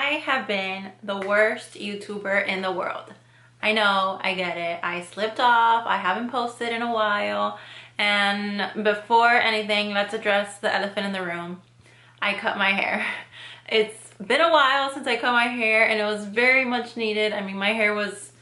I have been the worst YouTuber in the world. I know, I get it. I slipped off. I haven't posted in a while. And before anything, let's address the elephant in the room. I cut my hair. It's been a while since I cut my hair and it was very much needed. I mean, my hair was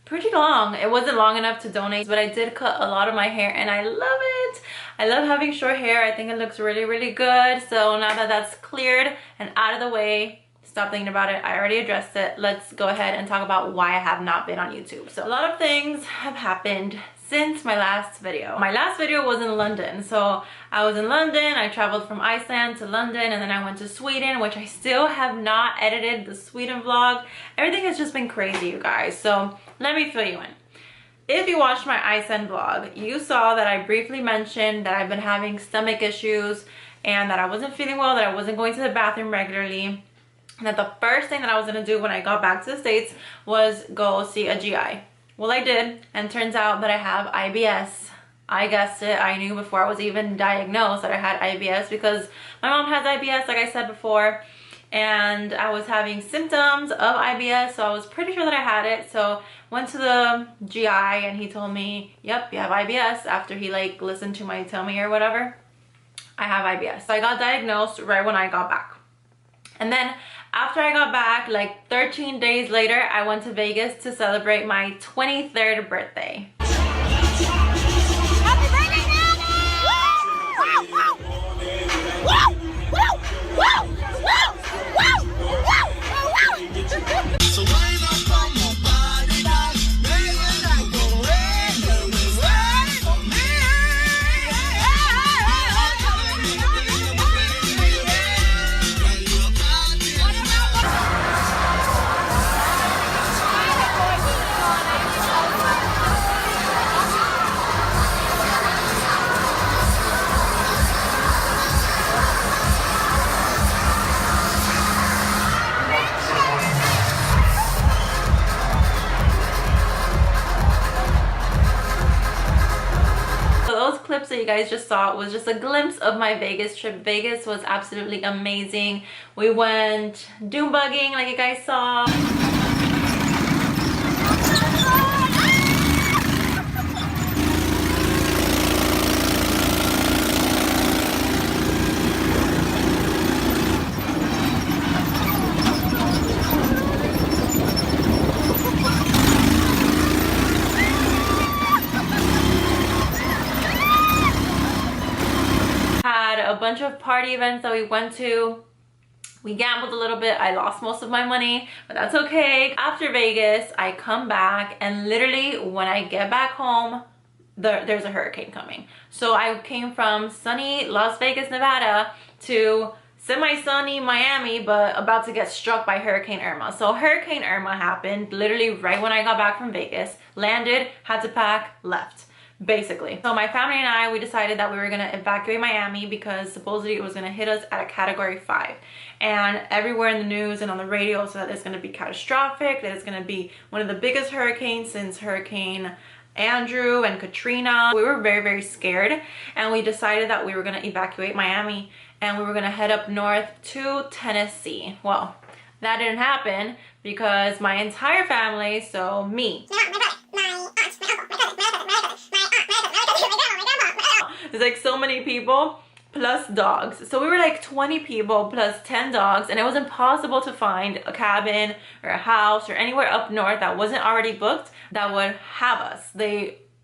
pretty long. It wasn't long enough to donate, but I did cut a lot of my hair and I love it. I love having short hair. I think it looks really, really good. So now that that's cleared and out of the way, stop thinking about it. I already addressed it. Let's go ahead and talk about why I have not been on YouTube. So a lot of things have happened since my last video. My last video was in London. So I was in London. I traveled from Iceland to London and then I went to Sweden, which I still have not edited the Sweden vlog. Everything has just been crazy, you guys. So let me fill you in. If you watched my Iceland vlog, you saw that I briefly mentioned that I've been having stomach issues and that I wasn't feeling well, that I wasn't going to the bathroom regularly. And that the first thing that I was gonna do when I got back to the States was go see a GI. Well, I did, and turns out that I have IBS. I guessed it. I knew before I was even diagnosed that I had IBS because my mom has IBS, like I said before, and I was having symptoms of IBS, so I was pretty sure that I had it. So went to the GI and he told me, yep, you have IBS, after he like listened to my tummy or whatever. I have IBS. So I got diagnosed right when I got back. And then after I got back, like 13 days later, I went to Vegas to celebrate my 23rd birthday. Happy birthday, Daddy! Clips that you guys just saw was just a glimpse of my Vegas trip. Vegas was absolutely amazing. We went dune bugging like you guys saw. A bunch of party events that we went to. We gambled a little bit. I lost most of my money, but that's okay. After Vegas, I come back and literally when I get back home, there's a hurricane coming. So I came from sunny Las Vegas, Nevada to semi-sunny Miami, but about to get struck by Hurricane Irma. So Hurricane Irma happened literally right when I got back from Vegas, landed, had to pack, left. Basically. So my family and I, we decided that we were gonna evacuate Miami because supposedly it was gonna hit us at a category 5. And everywhere in the news and on the radio said that it's gonna be catastrophic, that it's gonna be one of the biggest hurricanes since Hurricane Andrew and Katrina. We were very, very scared and we decided that we were gonna evacuate Miami and we were gonna head up north to Tennessee. Well, that didn't happen because my entire family, so me, there's like so many people plus dogs, so we were like 20 people plus 10 dogs, and it was impossible to find a cabin or a house or anywhere up north that wasn't already booked that would have us.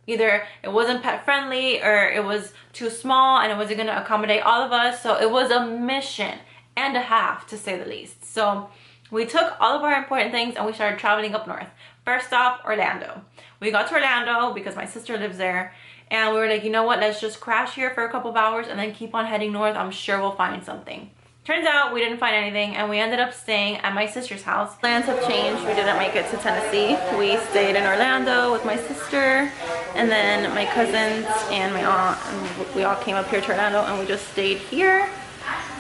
Either it wasn't pet friendly or it was too small and it wasn't going to accommodate all of us. So it was a mission and a half, to say the least. So we took all of our important things and we started traveling up north. First stop, Orlando. We got to Orlando because my sister lives there. And we were like, you know what, let's just crash here for a couple of hours and then keep on heading north. I'm sure we'll find something. Turns out we didn't find anything and we ended up staying at my sister's house. Plans have changed. We didn't make it to Tennessee. We stayed in Orlando with my sister and then my cousins and my aunt. And we all came up here to Orlando and we just stayed here.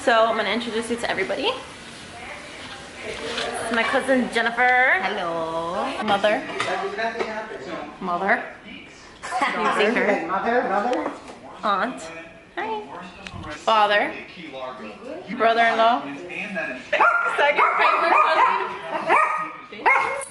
So I'm going to introduce you to everybody. This is my cousin Jennifer. Hello. Mother. You see her. Mother. Aunt. Hi. Father. Brother-in-law. Second favorite husband.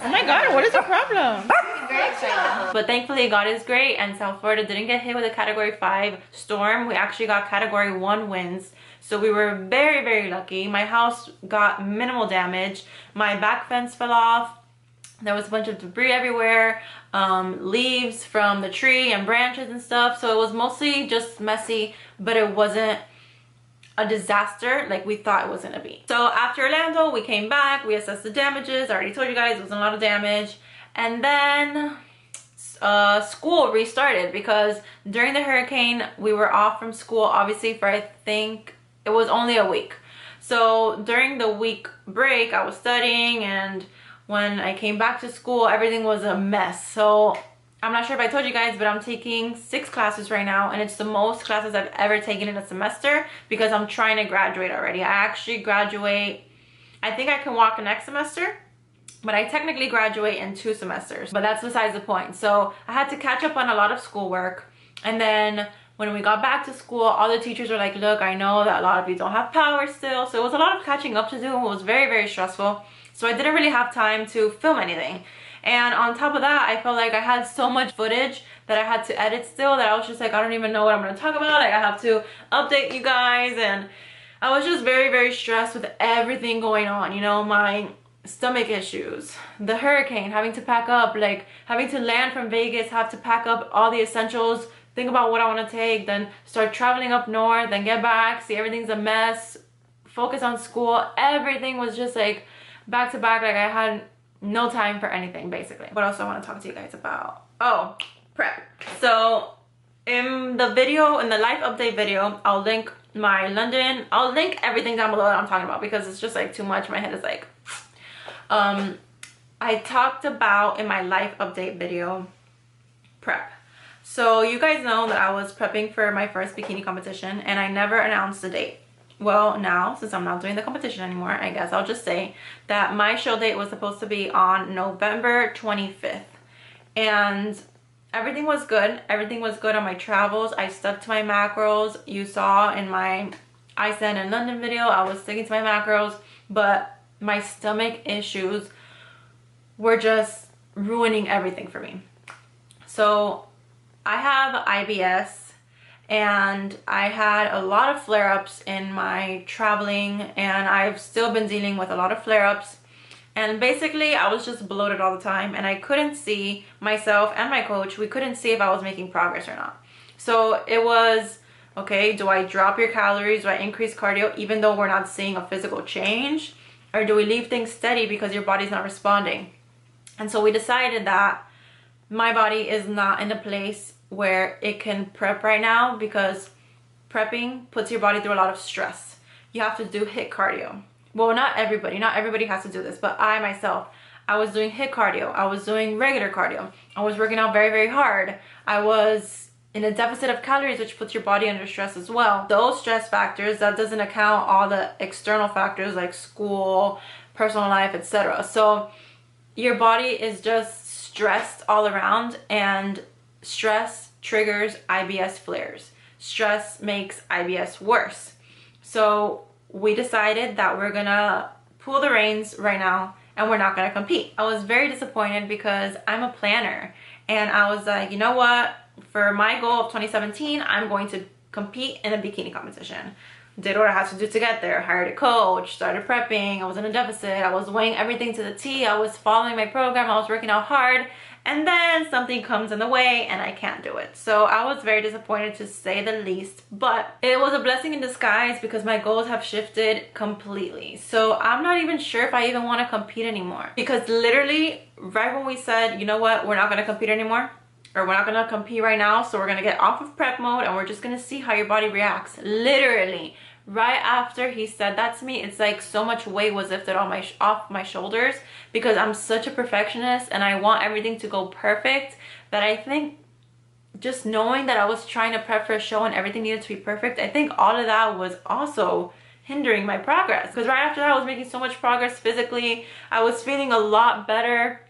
Oh my god, what is the problem? Very excited. But thankfully God is great and South Florida didn't get hit with a category 5 storm. We actually got category 1 winds. So we were very, very lucky. My house got minimal damage. My back fence fell off. There was a bunch of debris everywhere, leaves from the tree and branches and stuff. So it was mostly just messy, but it wasn't a disaster like we thought it was gonna be. So after Orlando, we came back, we assessed the damages. I already told you guys it was a lot of damage. And then school restarted because during the hurricane, we were off from school, obviously, for I think it was only a week. So during the week break, I was studying, and when I came back to school, everything was a mess. So I'm not sure if I told you guys, but I'm taking 6 classes right now, and it's the most classes I've ever taken in a semester because I'm trying to graduate already. I actually graduate, I think I can walk next semester, but I technically graduate in 2 semesters, but that's besides the point. So I had to catch up on a lot of schoolwork, and then when we got back to school, all the teachers were like, look, I know that a lot of you don't have power still. So it was a lot of catching up to do. It was very, very stressful. So I didn't really have time to film anything. And on top of that, I felt like I had so much footage that I had to edit still that I was just like, I don't even know what I'm going to talk about. Like, I have to update you guys. And I was just very, very stressed with everything going on. You know, my stomach issues, the hurricane, having to pack up, like having to land from Vegas, have to pack up all the essentials, think about what I want to take, then start traveling up north, then get back, see everything's a mess, focus on school. Everything was just like back to back. Like I had no time for anything, basically. What else do I want to talk to you guys about? Oh, prep. So in the video, in the life update video, I'll link my London, I'll link everything down below that I'm talking about because it's just like too much. My head is like, I talked about in my life update video, prep. So you guys know that I was prepping for my first bikini competition and I never announced the date. Well, now, since I'm not doing the competition anymore, I guess I'll just say that my show date was supposed to be on November 25th. And everything was good. Everything was good on my travels. I stuck to my macros. You saw in my Iceland and London video, I was sticking to my macros. But my stomach issues were just ruining everything for me. So I have IBS and I had a lot of flare-ups in my traveling, and I've still been dealing with a lot of flare-ups. And basically I was just bloated all the time, and I couldn't see myself and my coach, we couldn't see if I was making progress or not. So it was, okay, do I drop your calories? Do I increase cardio even though we're not seeing a physical change? Or do we leave things steady because your body's not responding? And so we decided that my body is not in a place where it can prep right now, because prepping puts your body through a lot of stress. You have to do HIIT cardio. Well, not everybody has to do this, but I myself, I was doing HIIT cardio. I was doing regular cardio. I was working out very, very hard. I was in a deficit of calories, which puts your body under stress as well. Those stress factors, that doesn't account all the external factors like school, personal life, etc. So your body is just stressed all around, and stress triggers IBS flares. Stress makes IBS worse. So we decided that we're gonna pull the reins right now and we're not gonna compete. I was very disappointed because I'm a planner, and I was like, you know what? For my goal of 2017, I'm going to compete in a bikini competition. Did what I had to do to get there. Hired a coach, started prepping. I was in a deficit. I was weighing everything to the T. I was following my program. I was working out hard. And then something comes in the way and I can't do it. So I was very disappointed, to say the least. But it was a blessing in disguise because my goals have shifted completely. So I'm not even sure if I even want to compete anymore. Because literally, right when we said, you know what, we're not going to compete anymore, or we're not going to compete right now, so we're going to get off of prep mode and we're just going to see how your body reacts. Literally, right after he said that to me, it's like so much weight was lifted on off my shoulders, because I'm such a perfectionist and I want everything to go perfect, that I think just knowing that I was trying to prep for a show and everything needed to be perfect, I think all of that was also hindering my progress. Because right after that, I was making so much progress physically. I was feeling a lot better.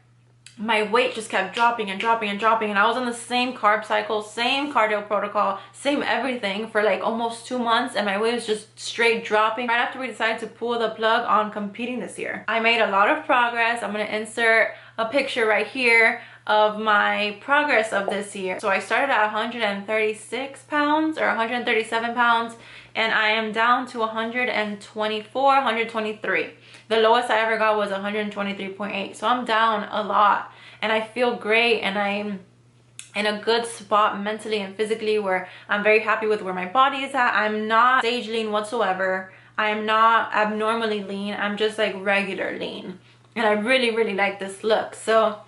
my weight just kept dropping and dropping and dropping, and I was on the same carb cycle, same cardio protocol, same everything for like almost 2 months, and my weight was just straight dropping right after we decided to pull the plug on competing this year. I made a lot of progress. I'm gonna insert a picture right here of my progress of this year. So I started at 136 pounds or 137 pounds, and I am down to 124, 123. The lowest I ever got was 123.8. So I'm down a lot, and I feel great, and I'm in a good spot mentally and physically where I'm very happy with where my body is at. I'm not stage lean whatsoever. I'm not abnormally lean. I'm just like regular lean. And I really, really like this look. So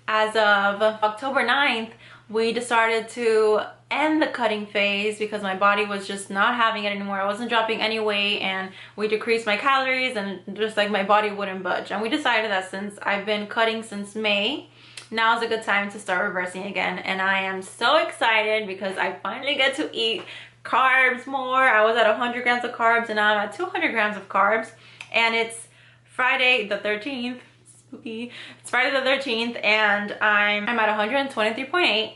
as of October 9th, we decided to end the cutting phase because my body was just not having it anymore. I wasn't dropping any weight, and we decreased my calories, and just like my body wouldn't budge. And we decided that since I've been cutting since May, now is a good time to start reversing again. And I am so excited because I finally get to eat carbs more. I was at 100 grams of carbs, and now I'm at 200 grams of carbs, and it's Friday the 13th. Spooky. It's Friday the 13th, and I'm at 123.8.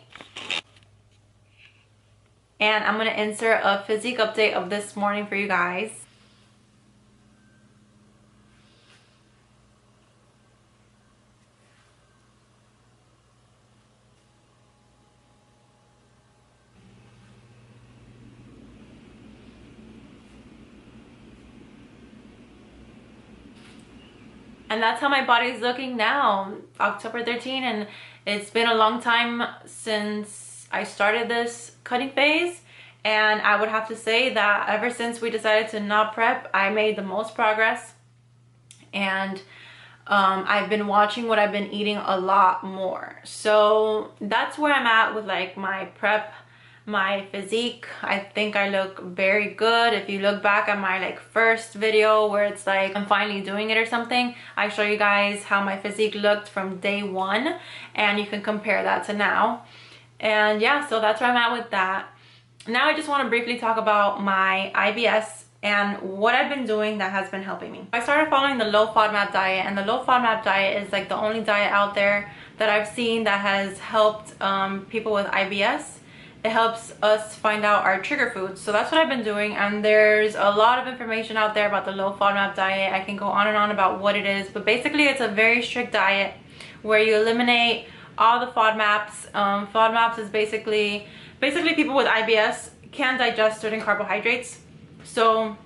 And I'm gonna insert a physique update of this morning for you guys. And that's how my body's looking now, October 13th, and it's been a long time since I started this cutting phase, and I would have to say that ever since we decided to not prep, I made the most progress. And I've been watching what I've been eating a lot more. So that's where I'm at with like my prep, my physique. I think I look very good. If you look back at my like first video where it's like I'm finally doing it or something, I show you guys how my physique looked from day one, and you can compare that to now. And yeah, so that's where I'm at with that. Now I just want to briefly talk about my IBS and what I've been doing that has been helping me. I started following the low FODMAP diet, and the low FODMAP diet is like the only diet out there that I've seen that has helped people with IBS. It helps us find out our trigger foods. So that's what I've been doing, and there's a lot of information out there about the low FODMAP diet. I can go on and on about what it is, but basically it's a very strict diet where you eliminate all the FODMAPs. FODMAPs is basically people with IBS can't digest certain carbohydrates. So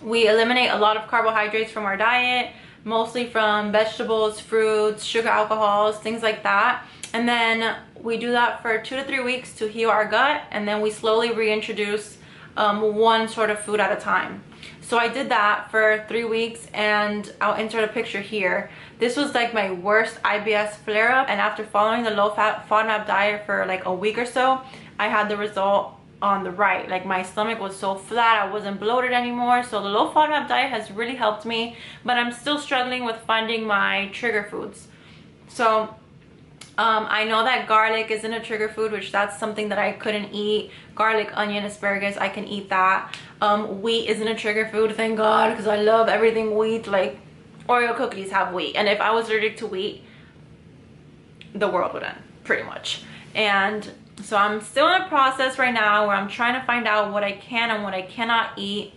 we eliminate a lot of carbohydrates from our diet, mostly from vegetables, fruits, sugar, alcohols, things like that. And then we do that for 2 to 3 weeks to heal our gut, and then we slowly reintroduce one sort of food at a time. So I did that for 3 weeks, and I'll insert a picture here. This was like my worst IBS flare-up, and after following the low-fat FODMAP diet for like a week or so, I had the result on the right. Like my stomach was so flat, I wasn't bloated anymore. So the low FODMAP diet has really helped me, but I'm still struggling with finding my trigger foods. So I know that garlic isn't a trigger food, which that's something that I couldn't eat. Garlic, onion, asparagus, I can eat that. Wheat isn't a trigger food, thank God, because I love everything wheat. Like Oreo cookies have wheat, and if I was allergic to wheat, the world would end, pretty much. And so I'm still in a process right now where I'm trying to find out what I can and what I cannot eat.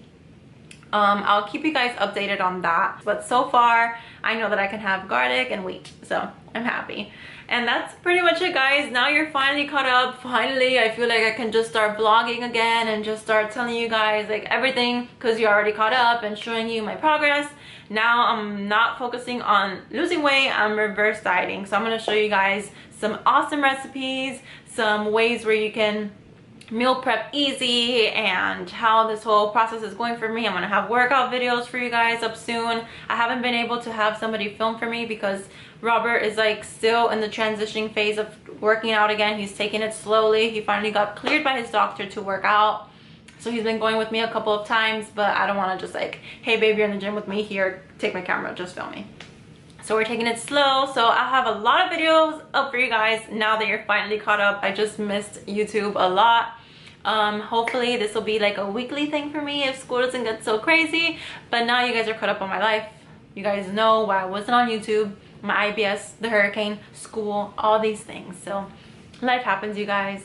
I'll keep you guys updated on that, but so far I know that I can have garlic and wheat, so I'm happy. And that's pretty much it, guys. Now you're finally caught up. Finally, I feel like I can just start vlogging again and just start telling you guys like everything, because you're already caught up, and showing you my progress. Now I'm not focusing on losing weight, I'm reverse dieting. So I'm going to show you guys some awesome recipes, some ways where you can meal prep easy, and how this whole process is going for me. I'm gonna have workout videos for you guys up soon. I haven't been able to have somebody film for me because Robert is like still in the transitioning phase of working out again. He's taking it slowly. He finally got cleared by his doctor to work out, so he's been going with me a couple of times, but I don't want to just like, hey babe, you're in the gym with me, here, take my camera, just film me. So we're taking it slow. So I have a lot of videos up for you guys now that you're finally caught up. I just missed YouTube a lot. Hopefully this will be like a weekly thing for me if school doesn't get so crazy. But now you guys are caught up on my life. You guys know why I wasn't on YouTube. my IBS, the hurricane, school, all these things. So life happens, you guys.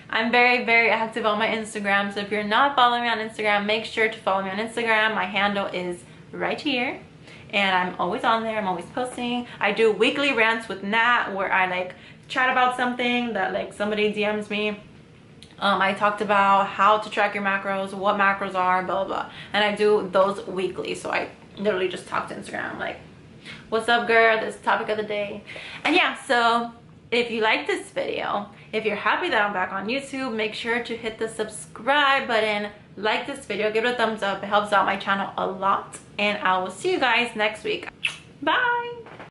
I'm very, very active on my Instagram. So if you're not following me on Instagram, make sure to follow me on Instagram. My handle is right here. And I'm always on there. I'm always posting. I do weekly rants with Nat where I like chat about something that like somebody DMs me. I talked about how to track your macros, what macros are, blah, blah, blah. And I do those weekly. So I literally just talk to Instagram like, what's up, girl? This topic of the day. And yeah, so if you like this video, if you're happy that I'm back on YouTube, make sure to hit the subscribe button, like this video, give it a thumbs up. It helps out my channel a lot. And I will see you guys next week. Bye.